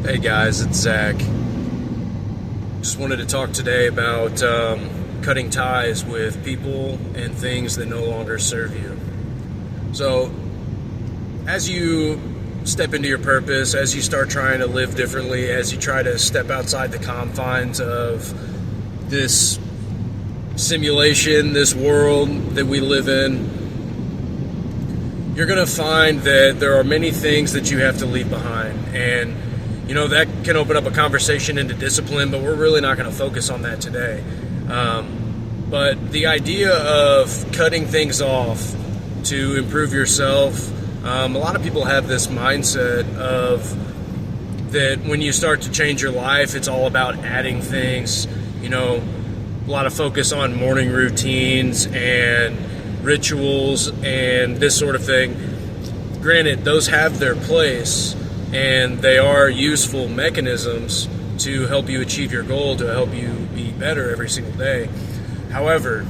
Hey guys, it's Zach. Just wanted to talk today about cutting ties with people and things that no longer serve you. So, as you step into your purpose, as you start trying to live differently, as you try to step outside the confines of this simulation, this world that we live in, you're going to find that there are many things that you have to leave behind. And that can open up a conversation into discipline, but we're really not going to focus on that today. But the idea of cutting things off to improve yourself, a lot of people have this mindset of that when you start to change your life, it's all about adding things, a lot of focus on morning routines and rituals and this sort of thing. Granted, those have their place, and they are useful mechanisms to help you achieve your goal, to help you be better every single day. However,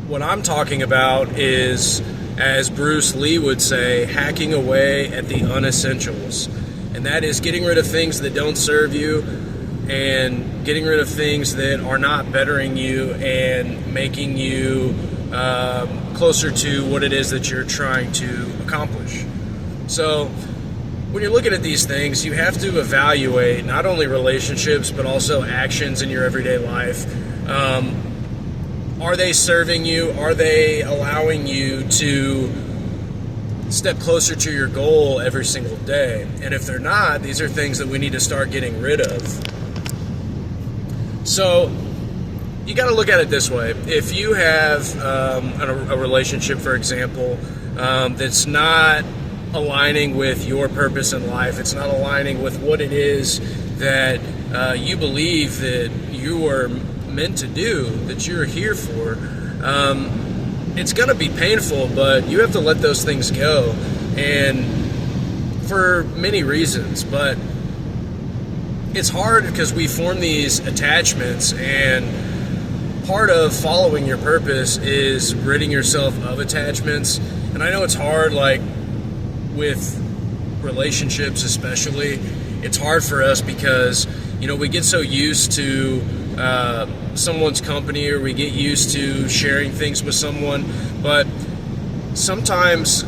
what I'm talking about is, as Bruce Lee would say, hacking away at the unessentials. And that is getting rid of things that don't serve you and getting rid of things that are not bettering you and making you closer to what it is that you're trying to accomplish. So, when you're looking at these things, you have to evaluate not only relationships, but also actions in your everyday life. Are they serving you? Are they allowing you to step closer to your goal every single day? And if they're not, these are things that we need to start getting rid of. So, you got to look at it this way. If you have a relationship, for example, that's not aligning with your purpose in life, it's not aligning with what it is that you believe that you are meant to do, that you're here for, it's going to be painful, but you have to let those things go, and for many reasons. But it's hard because we form these attachments, and part of following your purpose is ridding yourself of attachments. And I know it's hard, like with relationships especially, it's hard for us because we get so used to someone's company, or we get used to sharing things with someone, but sometimes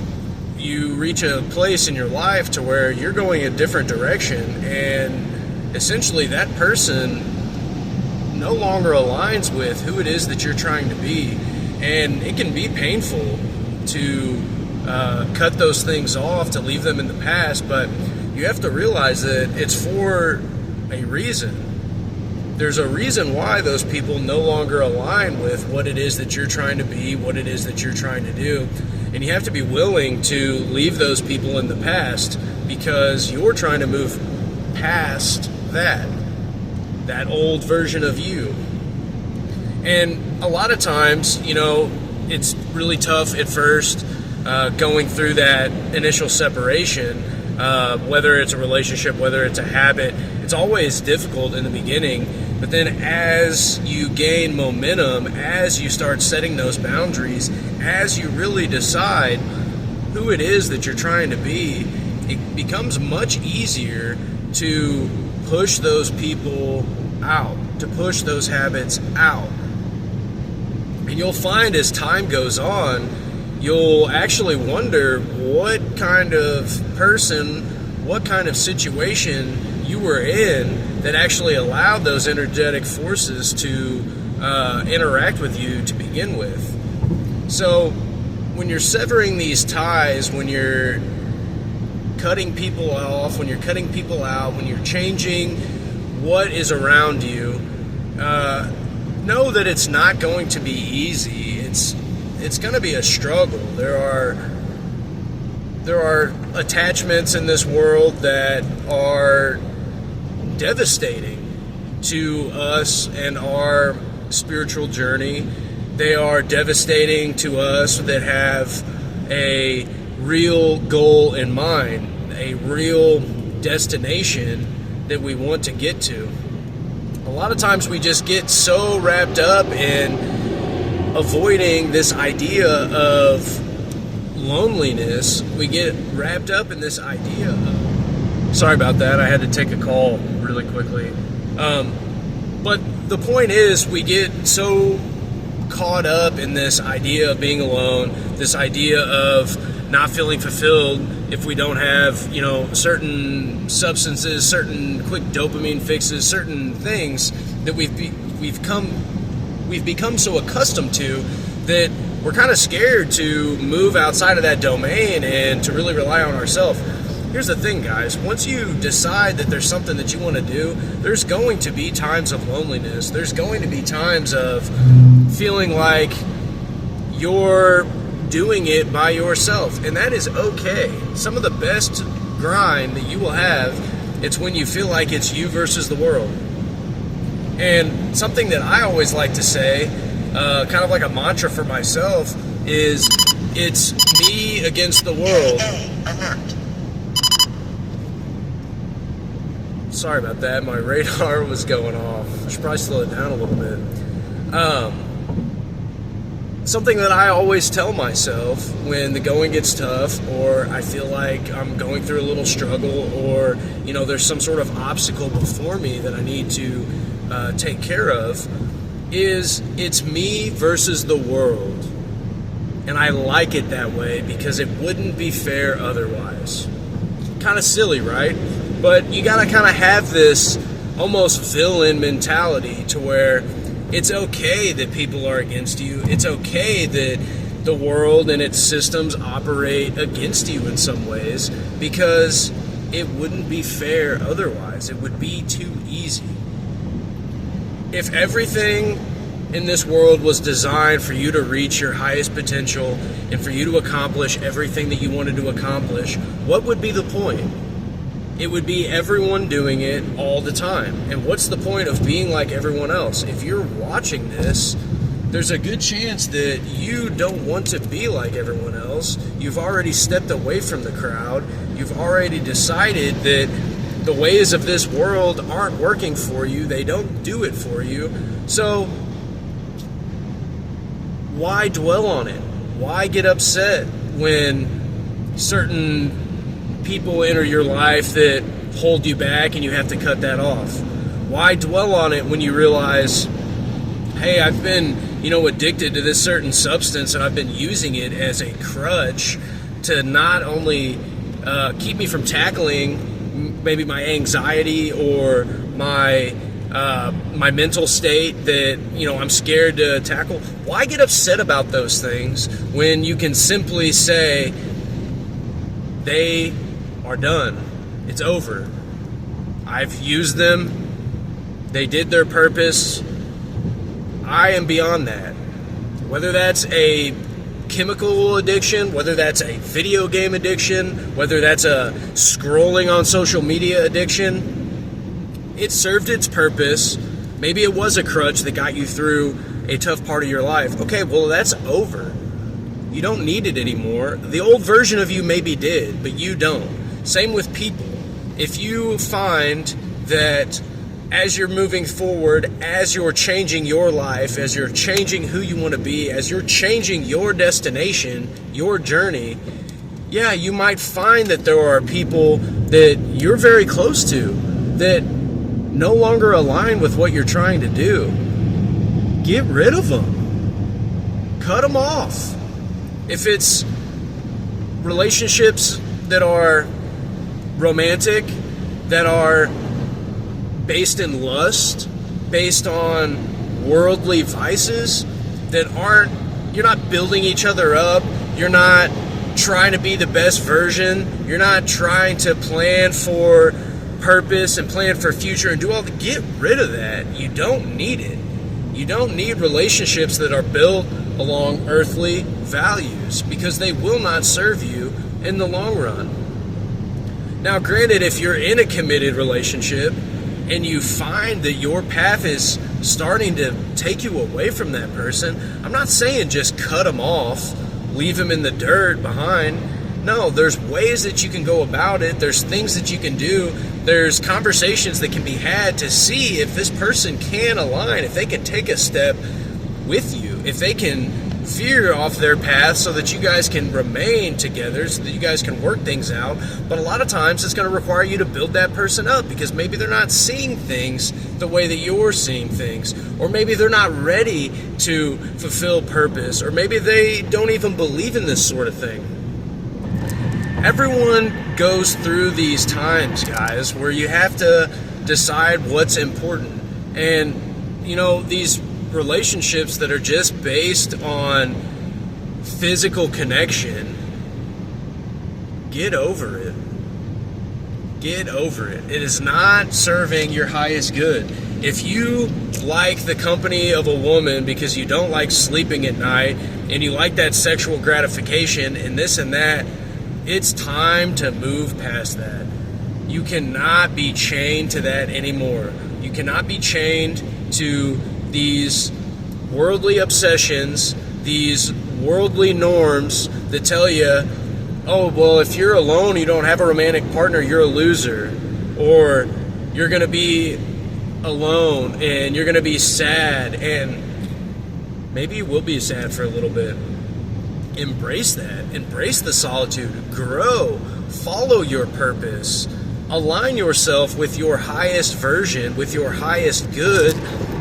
you reach a place in your life to where you're going a different direction, and essentially that person no longer aligns with who it is that you're trying to be. And it can be painful to cut those things off, to leave them in the past, but you have to realize that it's for a reason. There's a reason why those people no longer align with what it is that you're trying to be, what it is that you're trying to do. And you have to be willing to leave those people in the past, because you're trying to move past that old version of you. And a lot of times, it's really tough at first, going through that initial separation, whether it's a relationship, whether it's a habit. It's always difficult in the beginning, but then as you gain momentum, as you start setting those boundaries, as you really decide who it is that you're trying to be, it becomes much easier to push those people out, to push those habits out. And you'll find as time goes on, you'll actually wonder what kind of person, what kind of situation you were in that actually allowed those energetic forces to interact with you to begin with. So when you're severing these ties, when you're cutting people off, when you're cutting people out, when you're changing what is around you, know that it's not going to be easy. It's going to be a struggle. There are attachments in this world that are devastating to us and our spiritual journey. They are devastating to us that have a real goal in mind, a real destination that we want to get to. A lot of times we just get so wrapped up in avoiding this idea of loneliness. We get wrapped up in this idea of Sorry about that. I had to take a call really quickly. But the point is, we get so caught up in this idea of being alone, this idea of not feeling fulfilled if we don't have, certain substances, certain quick dopamine fixes, certain things that we've become so accustomed to that we're kind of scared to move outside of that domain and to really rely on ourselves. Here's the thing, guys. Once you decide that there's something that you want to do, there's going to be times of loneliness. There's going to be times of feeling like you're doing it by yourself, and that is okay. Some of the best grind that you will have, it's when you feel like it's you versus the world. And something that I always like to say, kind of like a mantra for myself, is it's me against the world. Sorry about that. My radar was going off. I should probably slow it down a little bit. Something that I always tell myself when the going gets tough, or I feel like I'm going through a little struggle, or there's some sort of obstacle before me that I need to take care of, is it's me versus the world. And I like it that way because it wouldn't be fair otherwise. Kind of silly, right? But you gotta kind of have this almost villain mentality to where it's okay that people are against you. It's okay that the world and its systems operate against you in some ways, because it wouldn't be fair otherwise. It would be too easy. If everything in this world was designed for you to reach your highest potential and for you to accomplish everything that you wanted to accomplish, what would be the point? It would be everyone doing it all the time. And what's the point of being like everyone else? If you're watching this, there's a good chance that you don't want to be like everyone else. You've already stepped away from the crowd. You've already decided that the ways of this world aren't working for you. They don't do it for you. So why dwell on it? Why get upset when certain people enter your life that hold you back and you have to cut that off? Why dwell on it when you realize, hey, I've been, addicted to this certain substance and I've been using it as a crutch to not only keep me from tackling maybe my anxiety or my mental state that, I'm scared to tackle. Why get upset about those things when you can simply say, they are done. It's over. I've used them. They did their purpose. I am beyond that. Whether that's a chemical addiction, whether that's a video game addiction, whether that's a scrolling on social media addiction, it served its purpose. Maybe it was a crutch that got you through a tough part of your life. Okay, well, that's over. You don't need it anymore. The old version of you maybe did, but you don't. Same with people. If you find that as you're moving forward, as you're changing your life, as you're changing who you want to be, as you're changing your destination, your journey, yeah, you might find that there are people that you're very close to that no longer align with what you're trying to do. Get rid of them. Cut them off. If it's relationships that are romantic, that are based in lust, based on worldly vices, that you're not building each other up, you're not trying to be the best version, you're not trying to plan for purpose and plan for future and do all the, get rid of that. You don't need it. You don't need relationships that are built along earthly values, because they will not serve you in the long run. Now, granted, if you're in a committed relationship and you find that your path is starting to take you away from that person, I'm not saying just cut them off, leave them in the dirt behind. No, there's ways that you can go about it. There's things that you can do. There's conversations that can be had to see if this person can align, if they can take a step with you, if they can veer off their path so that you guys can remain together, so that you guys can work things out. But a lot of times it's going to require you to build that person up, because maybe they're not seeing things the way that you're seeing things, or maybe they're not ready to fulfill purpose, or maybe they don't even believe in this sort of thing. Everyone goes through these times, guys, where you have to decide what's important. And, you know, these relationships that are just based on physical connection, get over it. Get over it. It is not serving your highest good. If you like the company of a woman because you don't like sleeping at night, and you like that sexual gratification and this and that, it's time to move past that. You cannot be chained to that anymore. You cannot be chained to these worldly obsessions, these worldly norms that tell you, oh, well, if you're alone, you don't have a romantic partner, you're a loser. Or you're going to be alone and you're going to be sad. And maybe you will be sad for a little bit. Embrace that. Embrace the solitude. Grow. Follow your purpose. Align yourself with your highest version, with your highest good,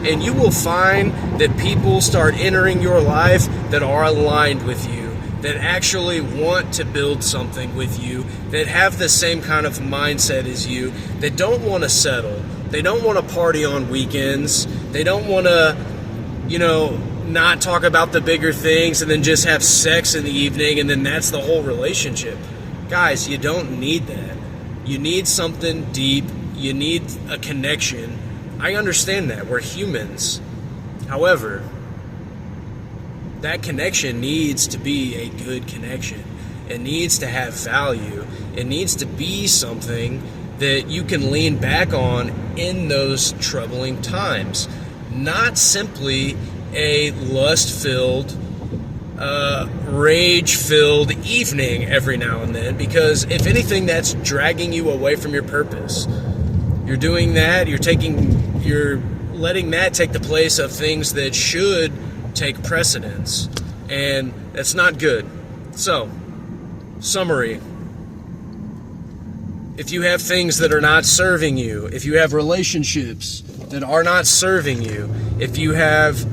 and you will find that people start entering your life that are aligned with you, that actually want to build something with you, that have the same kind of mindset as you, that don't want to settle. They don't want to party on weekends. They don't want to, not talk about the bigger things and then just have sex in the evening and then that's the whole relationship. Guys, you don't need that. You need something deep. You need a connection. I understand that. We're humans. However, that connection needs to be a good connection. It needs to have value. It needs to be something that you can lean back on in those troubling times. Not simply a lust-filled, rage-filled evening every now and then, because if anything, that's dragging you away from your purpose. You're doing that, you're letting that take the place of things that should take precedence, and that's not good. So, summary. If you have things that are not serving you, if you have relationships that are not serving you, if you have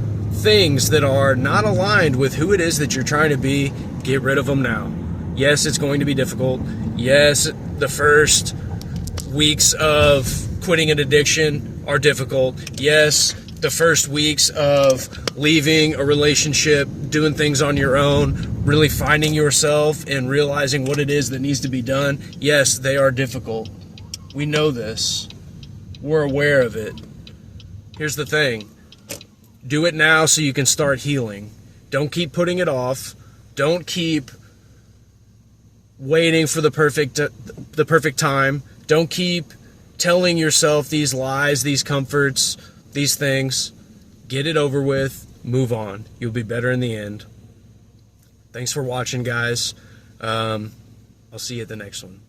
things that are not aligned with who it is that you're trying to be, get rid of them now. Yes, it's going to be difficult. Yes, the first weeks of quitting an addiction are difficult. Yes, the first weeks of leaving a relationship, doing things on your own, really finding yourself and realizing what it is that needs to be done, yes, they are difficult. We know this. We're aware of it. Here's the thing. Do it now so you can start healing. Don't keep putting it off. Don't keep waiting for the perfect time. Don't keep telling yourself these lies, these comforts, these things. Get it over with. Move on. You'll be better in the end. Thanks for watching, guys. I'll see you at the next one.